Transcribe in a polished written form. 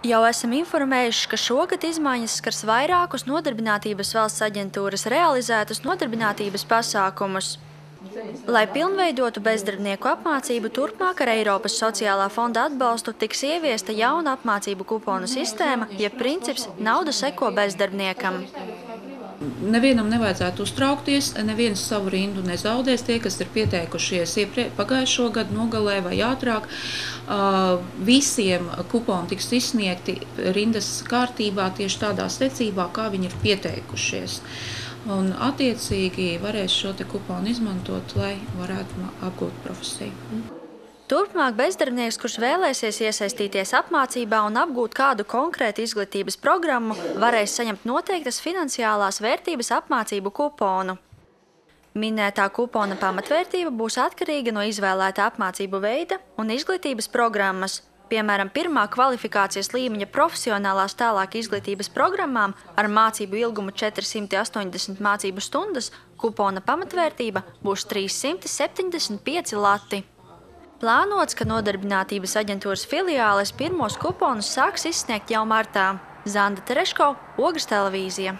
Jau esam informējuši, ka šogad izmaiņas skars vairākus Nodarbinātības valsts aģentūras realizētus nodarbinātības pasākumus. Lai pilnveidotu bezdarbnieku apmācību, turpmāk ar Eiropas sociālā fonda atbalstu tiks ieviesta jauna apmācību kuponu sistēma, jeb princips nauda seko bezdarbniekam. Nevienam nevajadzētu uztraukties, neviens savu rindu nezaudēs. Tie, kas ir pieteikušies pagājušo gadu nogalē vai ātrāk, visiem kuponi tiks izsniegti rindas kārtībā tieši tādā secībā, kā viņi ir pieteikušies. Un attiecīgi varēs šo te kuponu izmantot, lai varētu apgūt profesiju. Turpmāk bezdarbnieks, kurš vēlēsies iesaistīties apmācībā un apgūt kādu konkrētu izglītības programmu, varēs saņemt noteiktas finansiālās vērtības apmācību kuponu. Minētā kupona pamatvērtība būs atkarīga no izvēlētā apmācību veida un izglītības programmas. Piemēram, pirmā kvalifikācijas līmeņa profesionālās tālāk izglītības programmām ar mācību ilgumu 480 mācību stundas kupona pamatvērtība būs 375 lati. Plānots, ka Nodarbinātības aģentūras filiāles pirmos kuponus sāks izsniegt jau martā. Zanda Tereško, Ogres televīzija.